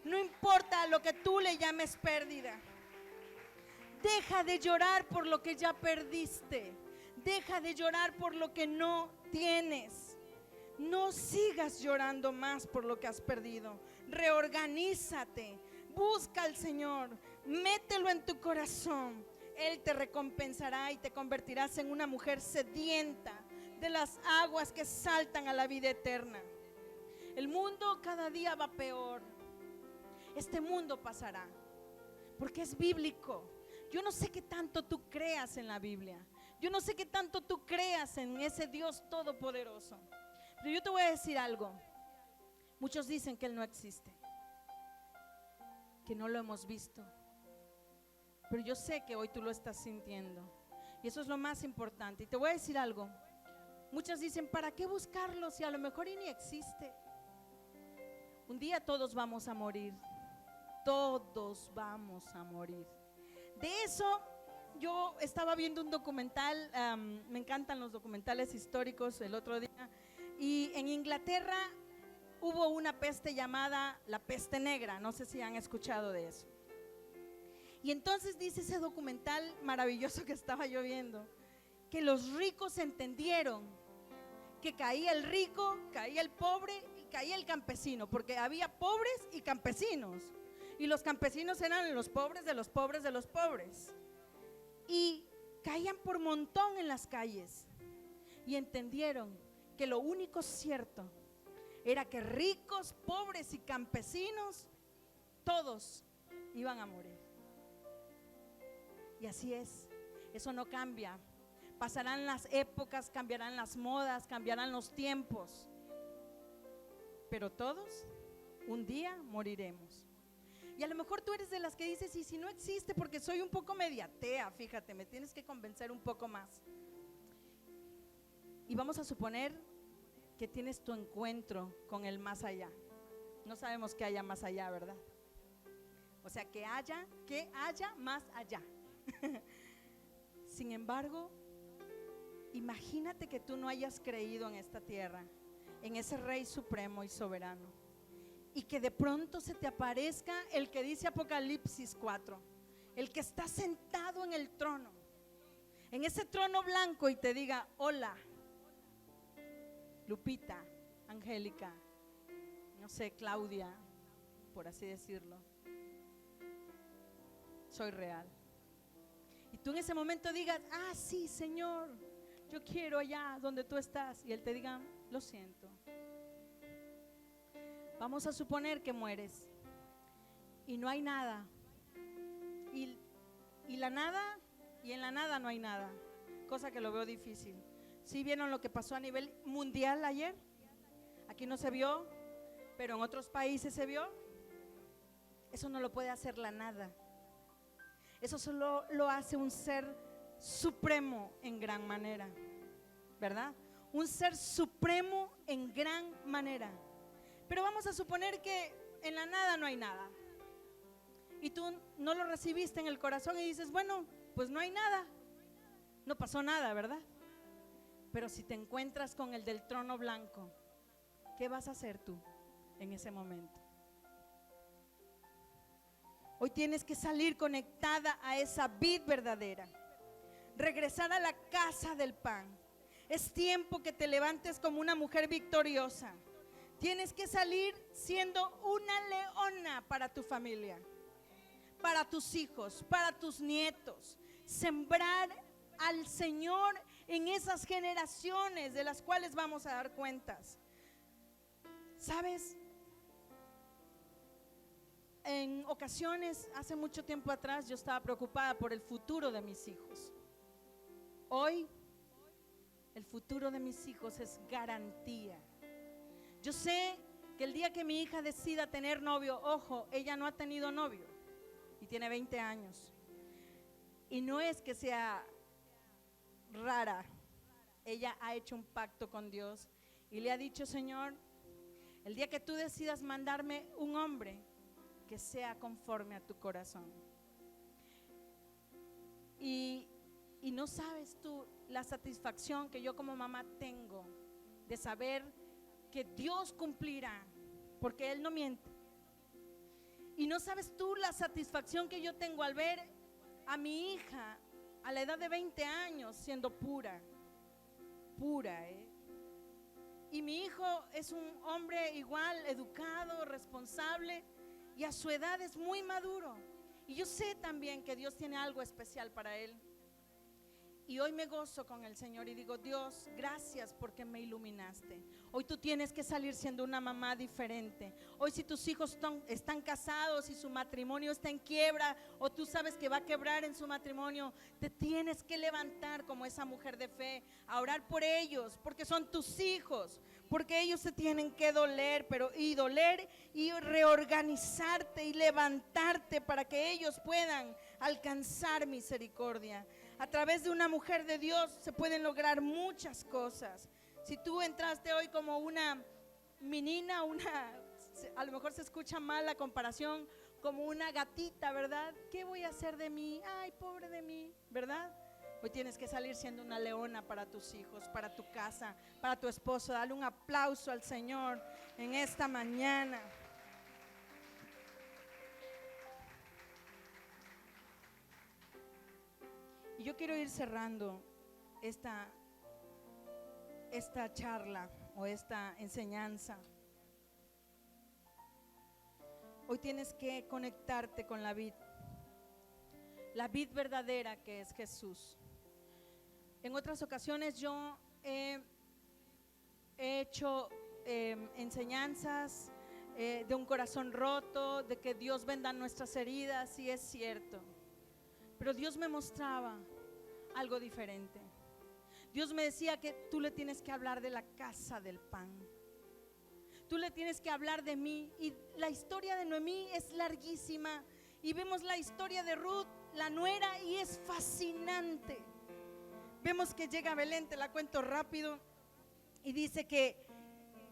No importa lo que tú le llames pérdida. Deja de llorar por lo que ya perdiste. Deja de llorar por lo que no tienes. No sigas llorando más por lo que has perdido. Reorganízate. Busca al Señor. Mételo en tu corazón. Él te recompensará y te convertirás en una mujer sedienta de las aguas que saltan a la vida eterna. El mundo cada día va peor. Este mundo pasará, porque es bíblico. Yo no sé qué tanto tú creas en la Biblia. Yo no sé qué tanto tú creas en ese Dios todopoderoso. Pero yo te voy a decir algo. Muchos dicen que Él no existe, que no lo hemos visto. Pero yo sé que hoy tú lo estás sintiendo. Y eso es lo más importante. Y te voy a decir algo. Muchas dicen, ¿para qué buscarlo si a lo mejor y ni existe? Un día todos vamos a morir. Todos vamos a morir. De eso yo estaba viendo un documental, me encantan los documentales históricos el otro día, y en Inglaterra hubo una peste llamada la peste negra, no sé si han escuchado de eso. Y entonces dice ese documental maravilloso que estaba yo viendo, que los ricos entendieron que caía el rico, caía el pobre y caía el campesino, porque había pobres y campesinos. Y los campesinos eran los pobres de los pobres de los pobres. Y caían por montón en las calles. Y entendieron que lo único cierto era que ricos, pobres y campesinos, todos iban a morir. Y así es, eso no cambia. Pasarán las épocas, cambiarán las modas, cambiarán los tiempos. Pero todos un día moriremos. Y a lo mejor tú eres de las que dices, y si no existe, porque soy un poco media atea, fíjate, me tienes que convencer un poco más. Y vamos a suponer que tienes tu encuentro con el más allá. No sabemos qué haya más allá, ¿verdad? O sea, que haya más allá. Sin embargo, imagínate que tú no hayas creído en esta tierra, en ese Rey supremo y soberano, y que de pronto se te aparezca el que dice Apocalipsis 4, el que está sentado en el trono, en ese trono blanco, y te diga: hola, Lupita, Angélica, no sé, Claudia, por así decirlo, soy real. Y tú en ese momento digas: ah, sí, Señor, yo quiero allá donde tú estás. Y Él te diga: lo siento. Vamos a suponer que mueres y no hay nada. Y la nada, y en la nada no hay nada. Cosa que lo veo difícil. ¿Sí vieron lo que pasó a nivel mundial ayer? Aquí no se vio, pero en otros países se vio. Eso no lo puede hacer la nada. Eso solo lo hace un ser supremo en gran manera, ¿verdad? Un ser supremo en gran manera. Pero vamos a suponer que en la nada no hay nada. Y tú no lo recibiste en el corazón y dices: bueno, pues no hay nada. No pasó nada, ¿verdad? Pero si te encuentras con el del trono blanco, ¿qué vas a hacer tú en ese momento? Hoy tienes que salir conectada a esa vid verdadera. regresar a la casa del pan. Es tiempo que te levantes como una mujer victoriosa. Tienes que salir siendo una leona para tu familia, para tus hijos, para tus nietos. Sembrar al Señor en esas generaciones de las cuales vamos a dar cuentas. ¿Sabes? En ocasiones, hace mucho tiempo atrás, yo estaba preocupada por el futuro de mis hijos. Hoy, el futuro de mis hijos es garantía. Yo sé que el día que mi hija decida tener novio, ojo, ella no ha tenido novio y tiene 20 años. Y no es que sea rara, ella ha hecho un pacto con Dios y le ha dicho: Señor, el día que tú decidas mandarme un hombre, que sea conforme a tu corazón. Y no sabes tú la satisfacción que yo como mamá tengo de saber que Dios cumplirá, porque Él no miente. Y no sabes tú la satisfacción que yo tengo al ver a mi hija a la edad de 20 años siendo pura, Y mi hijo es un hombre igual, educado, responsable, y a su edad es muy maduro. Y yo sé también que Dios tiene algo especial para él. Y hoy me gozo con el Señor y digo: Dios, gracias porque me iluminaste. Hoy tú tienes que salir siendo una mamá diferente. Hoy, si tus hijos están casados y su matrimonio está en quiebra, o tú sabes que va a quebrar en su matrimonio, te tienes que levantar como esa mujer de fe a orar por ellos, porque son tus hijos, porque ellos se tienen que doler, doler y reorganizarte y levantarte para que ellos puedan alcanzar misericordia. A través de una mujer de Dios se pueden lograr muchas cosas. Si tú entraste hoy como una menina, a lo mejor se escucha mal la comparación, como una gatita, ¿verdad? ¿Qué voy a hacer de mí? Ay, pobre de mí, ¿verdad? Hoy tienes que salir siendo una leona para tus hijos, para tu casa, para tu esposo. Dale un aplauso al Señor en esta mañana. Y yo quiero ir cerrando esta charla o esta enseñanza. Hoy tienes que conectarte con la vid verdadera, que es Jesús. En otras ocasiones yo he hecho enseñanzas de un corazón roto, de que Dios venda nuestras heridas, y es cierto. Pero Dios me mostraba algo diferente. Dios me decía que tú le tienes que hablar de la casa del pan. Tú le tienes que hablar de mí. Y la historia de Noemí es larguísima. Y vemos la historia de Ruth, la nuera, y es fascinante. Vemos que llega a Belén, te la cuento rápido. Y dice que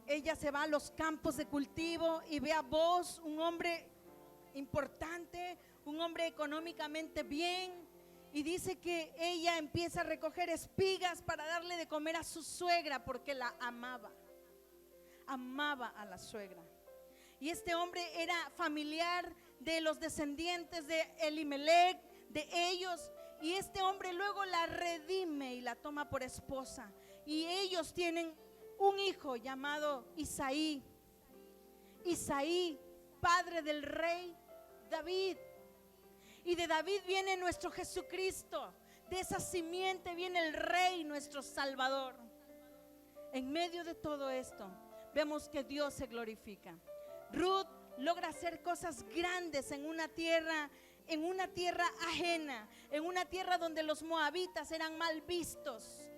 ella se va a los campos de cultivo y ve a Boaz, un hombre importante, un hombre económicamente bien, y dice que ella empieza a recoger espigas para darle de comer a su suegra, porque la amaba a la suegra. Y este hombre era familiar de los descendientes de Elimelech, de ellos, y este hombre luego la redime y la toma por esposa, y ellos tienen un hijo llamado Isaí, padre del rey David. Y de David viene nuestro Jesucristo. De esa simiente viene el Rey, nuestro Salvador. En medio de todo esto, vemos que Dios se glorifica. Ruth logra hacer cosas grandes en una tierra ajena, en una tierra donde los moabitas eran mal vistos,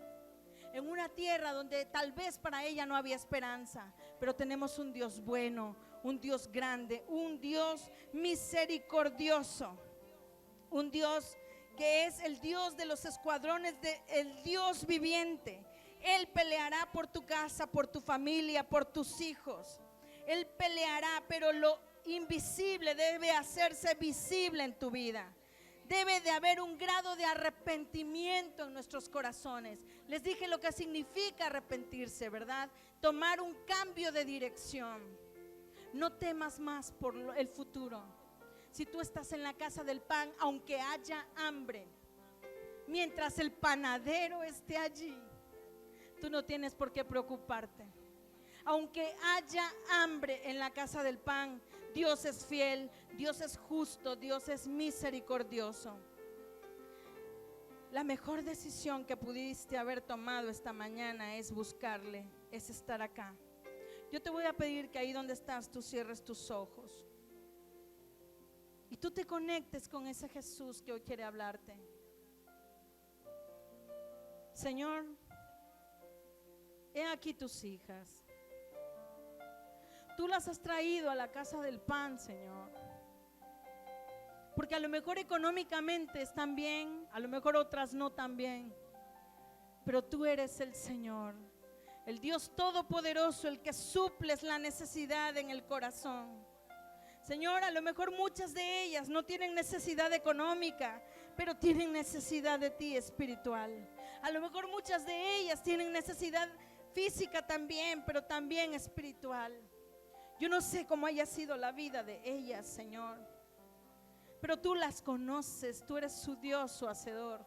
en una tierra donde tal vez para ella no había esperanza. Pero tenemos un Dios bueno, un Dios grande, un Dios misericordioso, un Dios que es el Dios de los escuadrones, el Dios viviente. Él peleará por tu casa, por tu familia, por tus hijos. Él peleará, pero lo invisible debe hacerse visible en tu vida. Debe de haber un grado de arrepentimiento en nuestros corazones. Les dije lo que significa arrepentirse, ¿verdad? Tomar un cambio de dirección. No temas más por el futuro. Si tú estás en la casa del pan, aunque haya hambre, Mientras el panadero esté allí, tú no tienes por qué preocuparte. Aunque haya hambre en la casa del pan, Dios es fiel, Dios es justo, Dios es misericordioso. La mejor decisión que pudiste haber tomado esta mañana es buscarle, es estar acá. Yo te voy a pedir que ahí donde estás tú cierres tus ojos y tú te conectes con ese Jesús que hoy quiere hablarte. Señor, he aquí tus hijas. Tú las has traído a la casa del pan, Señor. Porque a lo mejor económicamente están bien, a lo mejor otras no tan bien. Pero tú eres el Señor, el Dios todopoderoso, el que suples la necesidad en el corazón. Señor, a lo mejor muchas de ellas no tienen necesidad económica, pero tienen necesidad de ti espiritual. A lo mejor muchas de ellas tienen necesidad física también, pero también espiritual. Yo no sé cómo haya sido la vida de ellas, Señor, pero tú las conoces, tú eres su Dios, su hacedor.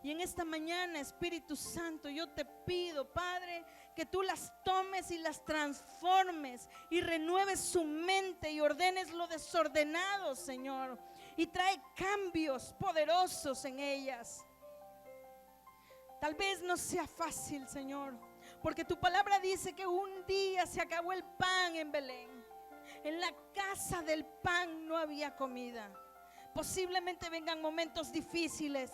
Y en esta mañana, Espíritu Santo, yo te pido, Padre, que tú las tomes y las transformes y renueves su mente y ordenes lo desordenado, Señor, y trae cambios poderosos en ellas. Tal vez no sea fácil, Señor, porque tu palabra dice que un día se acabó el pan en Belén. En la casa del pan no había comida. Posiblemente vengan momentos difíciles,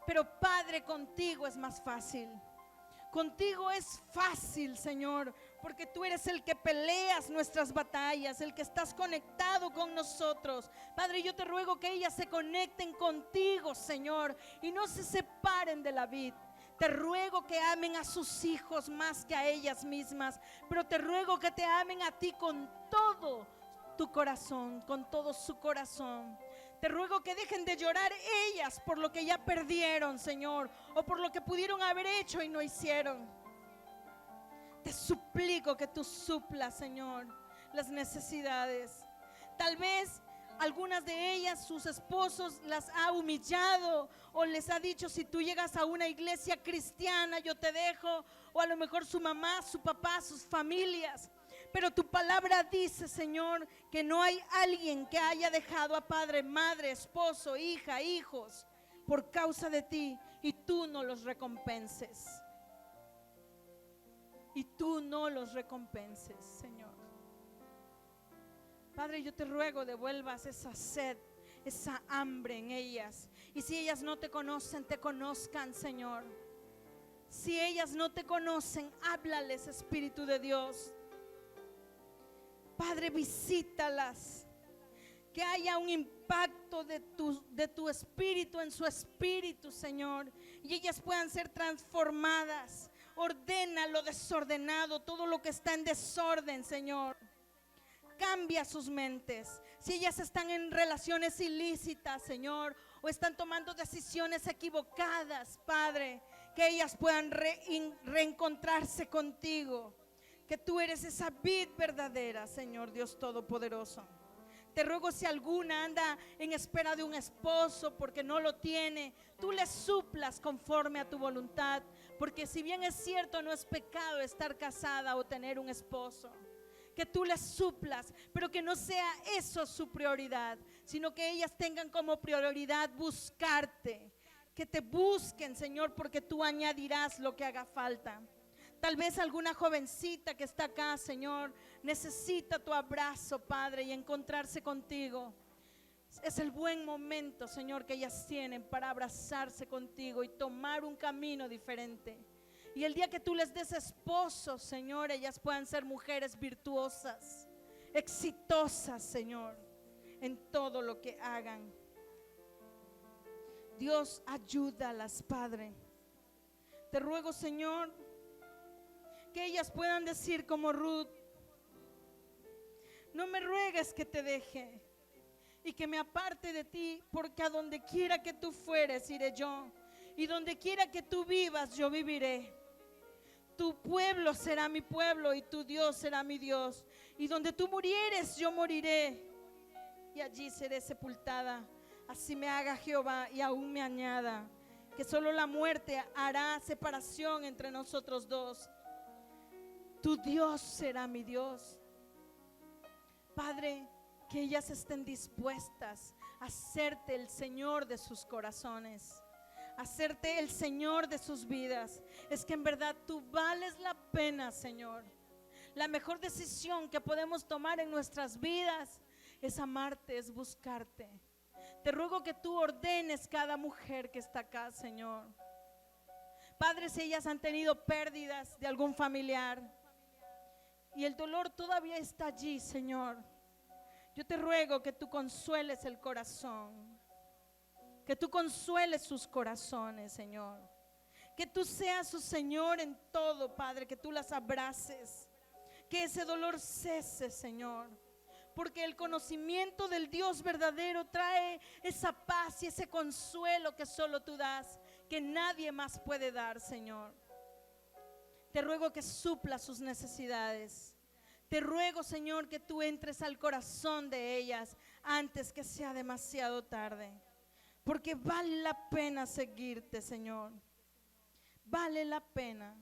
pero Padre, contigo es más fácil. Contigo es fácil, Señor, porque tú eres el que peleas nuestras batallas, el que estás conectado con nosotros. Padre, yo te ruego que ellas se conecten contigo, Señor, y no se separen de la vid. Te ruego que amen a sus hijos más que a ellas mismas, pero te ruego que te amen a ti con todo tu corazón, con todo su corazón. Te ruego que dejen de llorar ellas por lo que ya perdieron, Señor, o por lo que pudieron haber hecho y no hicieron. Te suplico que tú suplas, Señor, las necesidades. Tal vez algunas de ellas, sus esposos las ha humillado o les ha dicho: si tú llegas a una iglesia cristiana yo te dejo, o a lo mejor su mamá, su papá, sus familias. Pero tu palabra dice, Señor, que no hay alguien que haya dejado a padre, madre, esposo, hija, hijos por causa de ti y tú no los recompenses. Y tú no los recompenses, Señor. Padre, yo te ruego devuelvas esa sed, esa hambre en ellas. Y si ellas no te conocen, te conozcan, Señor. Si ellas no te conocen, háblales, Espíritu de Dios. Padre, visítalas. Que haya un impacto de tu espíritu en su espíritu, Señor. Y ellas puedan ser transformadas. Ordena lo desordenado, todo lo que está en desorden, Señor. Cambia sus mentes. Si ellas están en relaciones ilícitas, Señor, o están tomando decisiones equivocadas, Padre, que ellas puedan reencontrarse contigo. Que tú eres esa vid verdadera, Señor Dios Todopoderoso. Te ruego, si alguna anda en espera de un esposo porque no lo tiene, tú le suplas conforme a tu voluntad. Porque si bien es cierto, no es pecado estar casada o tener un esposo. Que tú les suplas, pero que no sea eso su prioridad, sino que ellas tengan como prioridad buscarte. Que te busquen, Señor, porque tú añadirás lo que haga falta. Tal vez alguna jovencita que está acá, Señor, necesita tu abrazo, Padre, y encontrarse contigo. Es el buen momento, Señor, que ellas tienen para abrazarse contigo y tomar un camino diferente. Y el día que tú les des esposo, Señor, ellas puedan ser mujeres virtuosas, exitosas, Señor, en todo lo que hagan. Dios, ayúdalas, Padre. Te ruego, Señor, que ellas puedan decir como Ruth: no me ruegues que te deje y que me aparte de ti, porque a donde quiera que tú fueres iré yo, y donde quiera que tú vivas yo viviré. Tu pueblo será mi pueblo y tu Dios será mi Dios, y donde tú murieres yo moriré, y allí seré sepultada. así me haga Jehová y aún me añada, que solo la muerte hará separación entre nosotros dos. Tu Dios será mi Dios. Padre, que ellas estén dispuestas a hacerte el Señor de sus corazones, a hacerte el Señor de sus vidas. Es que en verdad tú vales la pena, Señor. La mejor decisión que podemos tomar en nuestras vidas es amarte, es buscarte. Te ruego que tú ordenes cada mujer que está acá, Señor. Padre, si ellas han tenido pérdidas de algún familiar y el dolor todavía está allí, Señor, yo te ruego que tú consueles el corazón, que tú consueles sus corazones, Señor. Que tú seas su Señor en todo, Padre, que tú las abraces, que ese dolor cese, Señor. Porque el conocimiento del Dios verdadero trae esa paz y ese consuelo que solo tú das, que nadie más puede dar, Señor. Te ruego que supla sus necesidades. Te ruego, Señor, que tú entres al corazón de ellas antes que sea demasiado tarde. Porque vale la pena seguirte, Señor. Vale la pena.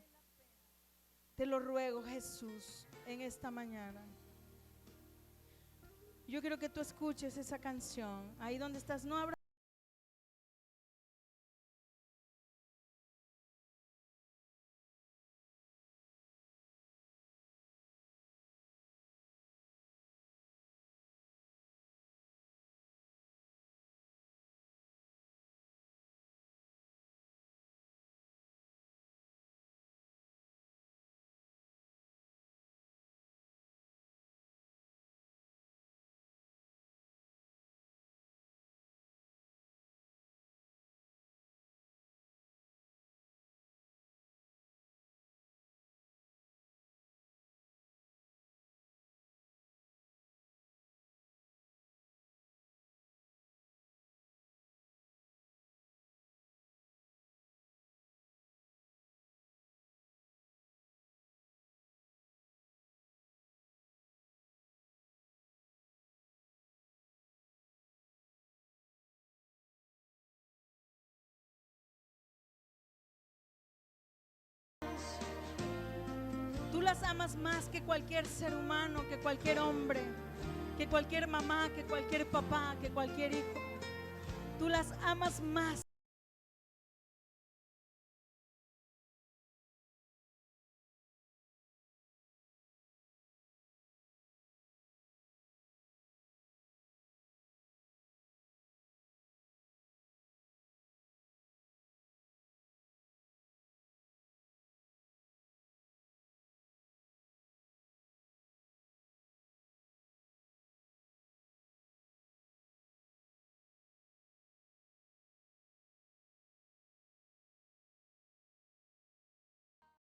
Te lo ruego, Jesús, en esta mañana. Yo quiero que tú escuches esa canción. Ahí donde estás, no habrá. Tú las amas más que cualquier ser humano, que cualquier hombre, que cualquier mamá, que cualquier papá, que cualquier hijo. Tú las amas más,